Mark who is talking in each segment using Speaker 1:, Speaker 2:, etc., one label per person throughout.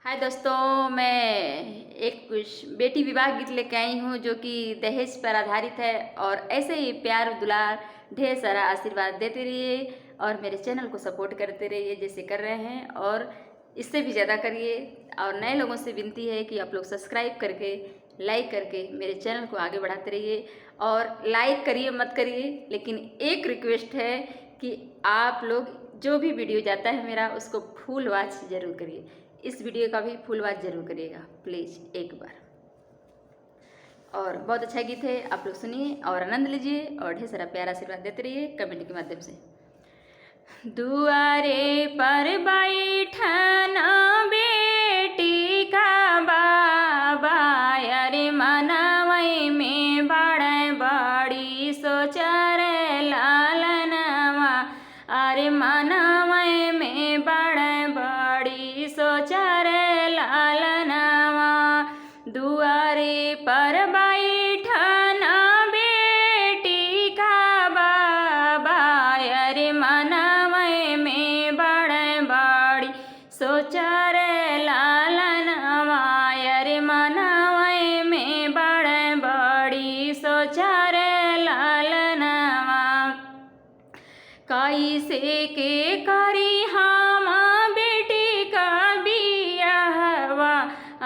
Speaker 1: हाय दोस्तों, मैं एक कुछ बेटी विवाह गीत लेके आई हूँ जो कि दहेज पर आधारित है। और ऐसे ही प्यार दुलार ढेर सारा आशीर्वाद देते रहिए और मेरे चैनल को सपोर्ट करते रहिए जैसे कर रहे हैं, और इससे भी ज़्यादा करिए। और नए लोगों से विनती है कि आप लोग सब्सक्राइब करके लाइक करके मेरे चैनल को आगे बढ़ाते रहिए। और लाइक करिए मत करिए, लेकिन एक रिक्वेस्ट है कि आप लोग जो भी वीडियो जाता है मेरा उसको फुल वॉच ज़रूर करिए। इस वीडियो का भी फुल वॉच जरूर करिएगा प्लीज़ एक बार। और बहुत अच्छा गीत है, आप लोग सुनिए और आनंद लीजिए और ढेर सारा प्यार आशीर्वाद देते रहिए कमेंट के माध्यम से। दुआरे पर बैठना बेटी का बाबा, अरे मनवई में बड़े बड़ी सोचर लालनवा, अरे मनवई में बड़े बड़ी सोचर लालनवा। दुआरे पर बैठना बेटी का बाबा, अरे मनवई में बड़े बड़ी सोचर लालनवा, अरे मनवई में बड़े बड़ी सोचर लालनवा। कैसे के करी हम बेटी का बियाहवा,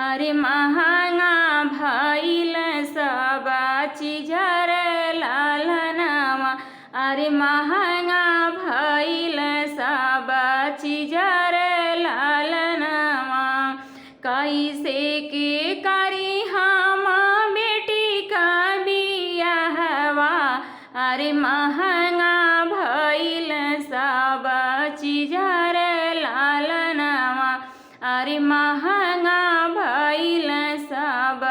Speaker 1: अरे महंगा भइल सब चीजर लालनवा, अरे महंगा भइल सब चीजर लालनवा। कैसे के करी हम बेटी का बियाहवा, अरे महंगा भइल सब चीजर लालनवा, अरे महंगा भइल सब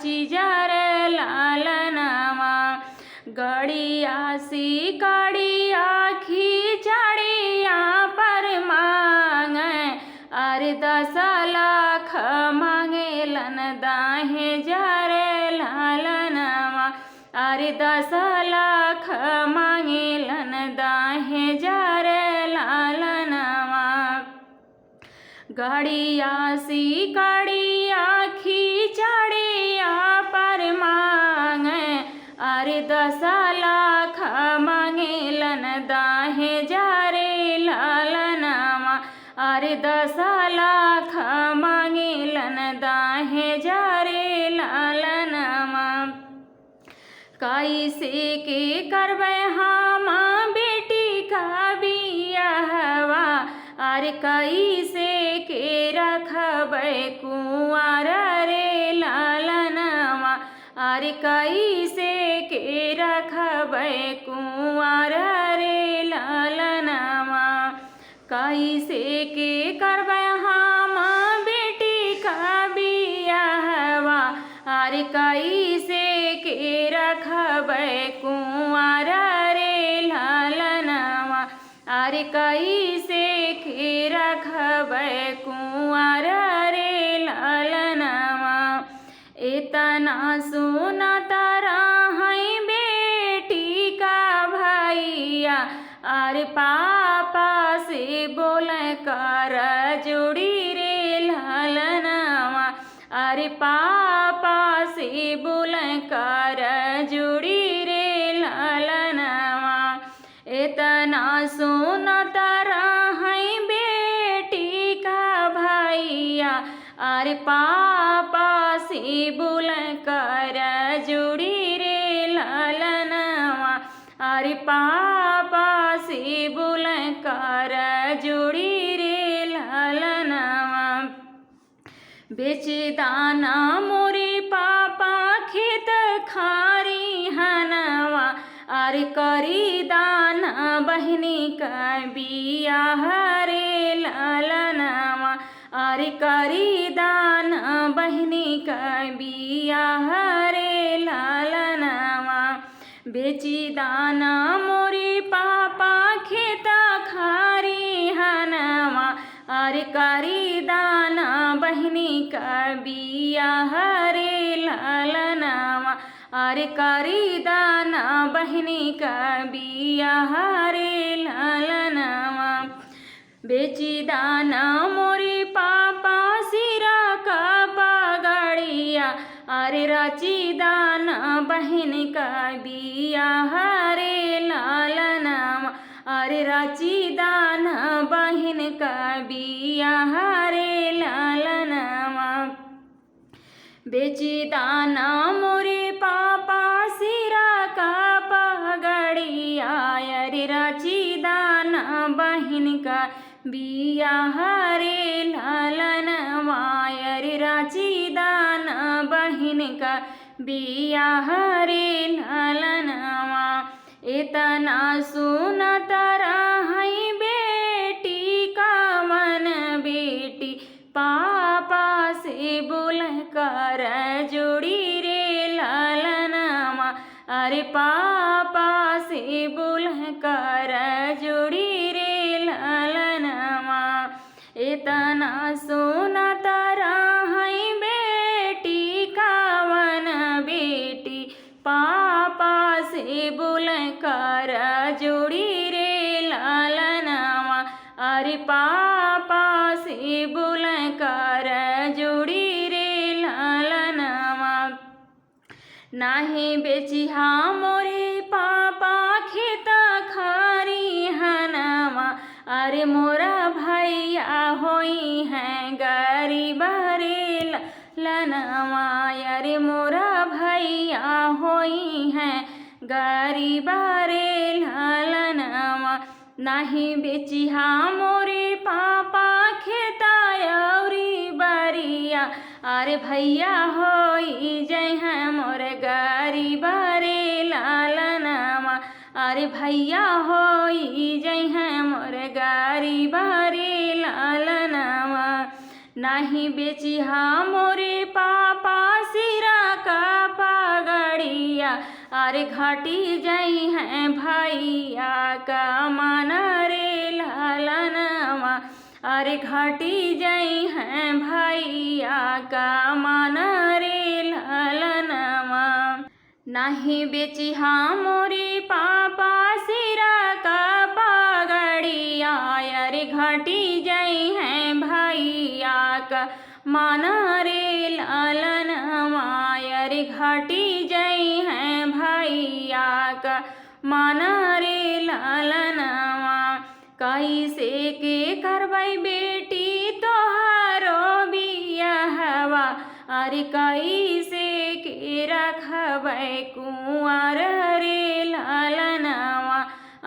Speaker 1: चीजर लालनवा। गड़िया सी गड़िया खिचड़िया पर मांगे, अरे 10 लाख मांगेलन दाहे जर लालनवा, अरे 10 लाख मांगेलन दाहे जर लालनवा। गड़िया सी गड़िया खिचड़िया पर मांगे, अरे 10 लाख मांगेलन दाहे जरे लालनवा, अरे 10 लाख मांगेलन दाहे जरे लालनवा। कैसे के करबै हम बेटी का बियाहवा, अरे कैसे के रखबै कुंवर रे लालनवा, अरे कैसे के रखबै कुंवर रे लालनवा। कैसे के करबै हम बेटी का बियाहवा, अरे कैसे के रखबै कुंवर रे लालनवा, अरे कैसे के रखबै कुंवर रे लालनवा। इतना सुनत रहै बेटी का भैया, अरे पापा से बोले कर जोड़ी रे लालनवा, अरे पापा से बोले कर जोड़ी रे लालनवा। इतना सुनत रहै बेटी का भैया, अरे पापा से बोले कर जोड़ी रे लालनवा, अरे पापा से बोले कर जोड़ी रे लालनवा। बेच दाना मोरे पापा खेत खारी हनवा, अरे करी दाना बहनी का बियाह रे लालनवा, अरे करी दाना बहनी का बियाह रे लालनवा। बेची दाना मोरे पापा खेत खारी हनवा, अरे करी दाना बहनी का बियाह रे लालनवा, अरे करी दाना बहनी का बियाह रे लालनवा। बेची दाना मोरे पापा सिरा अरे राची दाना बहन का बियाह रे लालनवा, अरे राची दाना बहन का बियाह रे लालनवा। बेची दाना मोरे पापा सिरा का पगड़िया, अरे राची दाना बहन का बियाह रे लालनवा, अरे राची दाना बहन का बियाह रे लालनवा। इतना सुनत रही बेटी का मन, बेटी पापा से बोल कर जोड़ी रे लालनवा, अरे पापा से बोल कर जोड़ी रे लालनवा। इतना सुनत रही बेटी का मन, बेटी पापा से बोल कर जोड़ी रे लालनवा, अरे पापा से बोल कर जोड़ी रे लालनवा। नाही बेची हाँ मोरे पापा खेत खारी हनवा, अरे मोरा भैया होई हैं गरीब रे लालनवा, अरे मोरा भैया होई हैं गरीब रे लालनवा। नाही बेची हाँ मोरे पापा खेतायौरी बरिया, अरे भैया होई जय हैं मोरे गरीब रे लालनवा, अरे भैया होई जय हैं मोरे गरीब रे लालनवा। नाही बेची हाँ मोरे पापा सिरा का पगड़िया, अरे घाटी जई हैं भैया का मन रे लालनवा, अरे घाटी जई हैं भैया का मन रे लालनवा। नाही बेची हाँ मोरे पापा सिरा का पगड़िया, अरे घाटी जई हैं भैया का मन रे लालनवा, अरे घाटी जई हैं भैया का मन रे लालनवा। कैसे के करबै बेटी तोहारो बियाहवा, अरे कैसे के रखबै कुंवर रे लालनवा,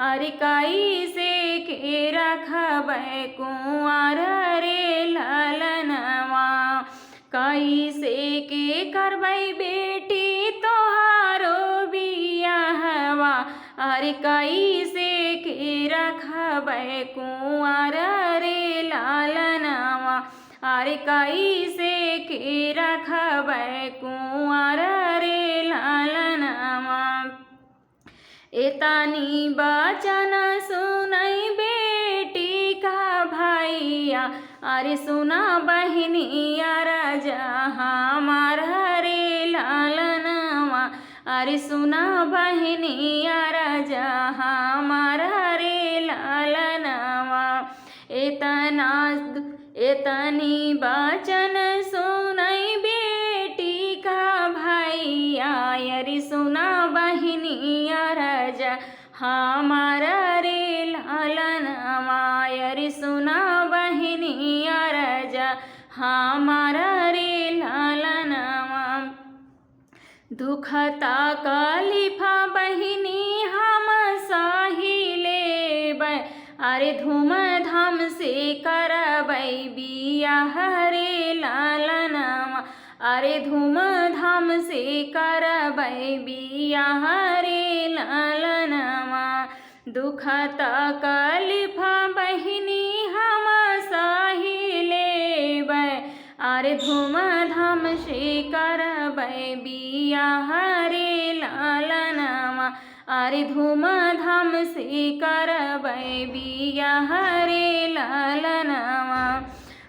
Speaker 1: अरे कैसे के रखबै कुंवर रे लालनवा। कैसे के करबै बेटी तोहारो बियाहवा, अरे कैसे के रखबै कुंवर रे लालनवा, अरे कैसे के रखबै कुंवर रे लालनवा। एतनी बचन सुनई बेटी का भैया, अरे सुना बहनिया राजा हमार रे लालनवा, अरे सुना बहनिया राजा हमार रे लालनवा। एतनी बचन सुनई बेटी का भैया, अरे सुना बहनिया राजा हमार रे लालनवा, अरे सुना बहनिया राजा हमार रे लालनवा। दुखता कलिफा बहिनी हम सही लेबै, अरे धूमधाम से करबै बियाह रे लालनवा, अरे धूमधाम से करबै बियाह रे लालनवा। दुखता कलिफा बहिनी हम सही लेबै, अरे धूमधाम से करबै बियाह रे लालनवा, अरे धूमधाम से करबै बियाह रे लालनवा।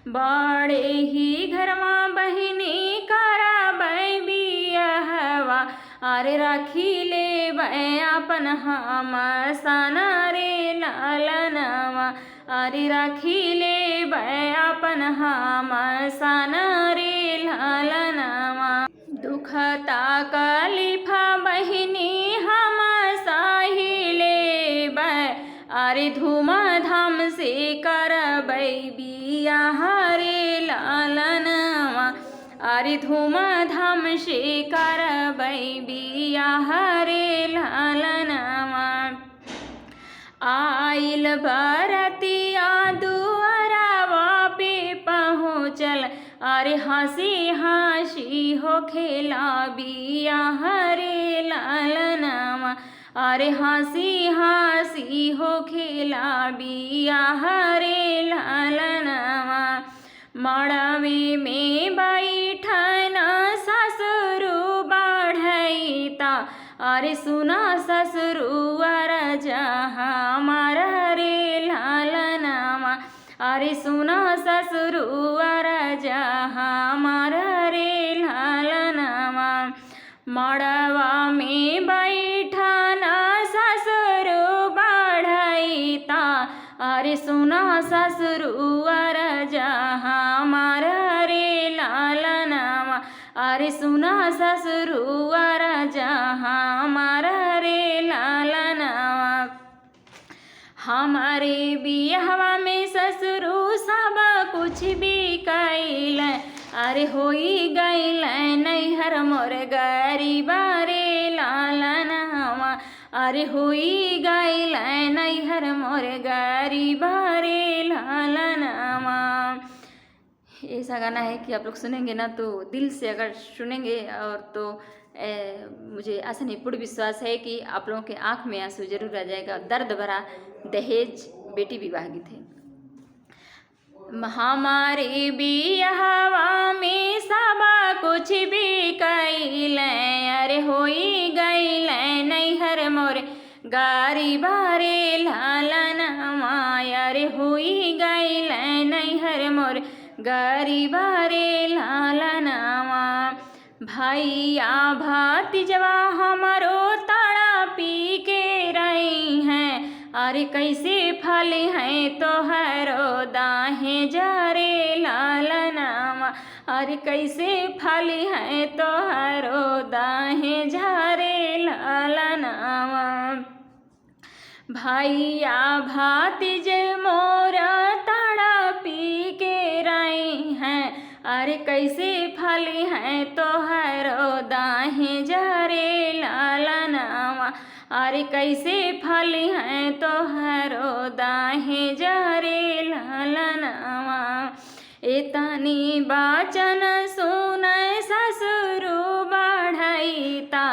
Speaker 1: बड़े ही घरमा बहिनी करबै बियाहवा, अरे राखी लेबै अपन हम सन रे लालनवा, अरे राखी लेबै अपन हम सन रे लालनवा। दुख होखता कलिफा बहिनी हम साही लेबै, अरे धूमधाम से करबै बियाह रे लालनवा, अरे धूमधाम से करबै बियाह रे लालनवा। आइल बरतिया दुआरवा पे पहुँचल, अरे हंसी हंसी हो खेला बियाह रे लालनवा, अरे हंसी हंसी हो खेला बियाह रे लालनवा। मड़वे में बैठन ससुरु बढ़ैता, अरे सुना ससुरु अरजा हमार रे लालनवा, अरे सुना ससुरु अरजा हमार रे लालनवा। मड़वा में बैठन ससुरु बढ़ैता, अरे सुना ससुरु अरजा हमार रे लालनवा, अरे सुना ससुरु अरजा हमार रे लालनवा। हमारे बियाहवा में ससुरु सब कुछ भी कैल, अरे होई गैल नैहर मोर गरीबा रे लालनवा, अरे होई गैल नैहर मोर गरीबा रे लालनवा। ऐसा गाना है कि आप लोग सुनेंगे ना तो दिल से अगर सुनेंगे और तो मुझे आशा नहीं पूर्ण विश्वास है कि आप लोगों के आंख में आंसू जरूर आ जाएगा। दर्द भरा दहेज बेटी विवाह गीत है। हमारे बियाहवा में सब कुछ भी कैल, अरे होई गैल नैहर मोर गरीबा रे लालनवा, अरे होई गैल नैहर मोर गरीबा रे लालनवा। भैया भतीजवा हमारो तड़पी के रही हैं, अरे कैसे फल हैं तोहरो दाहे जरे लालनवा, अरे कैसे फल हैं तोहरो दाहे जरे लालनवा। भैया भतीज मोरा तड़पी के रही हैं, अरे कैसे फल हैं तोहरो दाहे जरे लालनवा, अरे कैसे फल हैं तोहरो दाहे जरे लालनवा। एतनी बाचन सुन ससुरु बढ़ैता,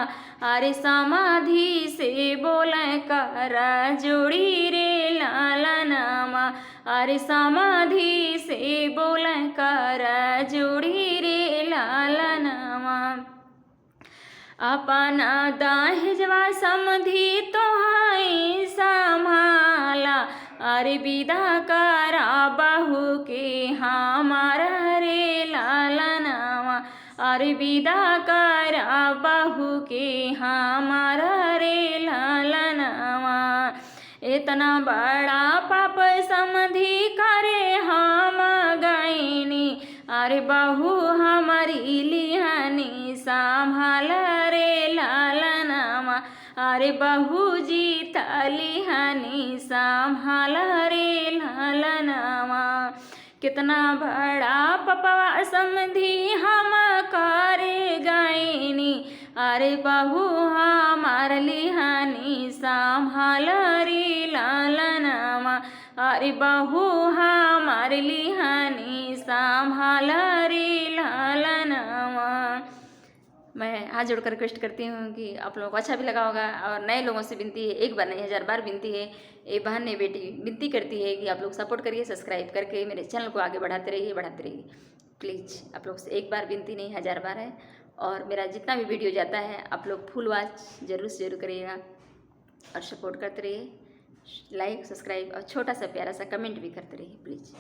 Speaker 1: अरे समाधि से बोल कर जोड़ी रे लालनवा, अरे समाधि से बोल कर जोड़ी रे लालनवा। अपना दहेजवा समधि तोहाई संभाला, अरे विदा करा बहू के हमार रे लालनवा, अरे विदा करा बहू के हमार रे लालनवा। इतना बड़ा पाप समधि करे हम गईनी, अरे बहू हमारी लिहानी संभाल रे लालनवा, अरे बहू जी लिहानी संभाल रे लालनवा। कितना बड़ा पपवा समधि हम करे गईनी, अरे बहू हमार लिहानी संभाल रे लालनवा, अरे बहू हमार लिहानी संभाल रे लालनवा। मैं हाथ जोड़कर रिक्वेस्ट करती हूँ कि आप लोगों को अच्छा भी लगा होगा, और नए लोगों से विनती है, एक बार नहीं 1000 बार विनती है, ये बहन ने बेटी विनती करती है कि आप लोग सपोर्ट करिए, सब्सक्राइब करके मेरे चैनल को आगे बढ़ाते रहिए। प्लीज़ आप लोग से एक बार विनती नहीं 1000 बार है। और मेरा जितना भी वीडियो जाता है आप लोग फुल वॉच जरूर करिएगा और सपोर्ट करते रहिए, लाइक सब्सक्राइब और छोटा सा प्यारा सा कमेंट भी करते रहिए प्लीज़।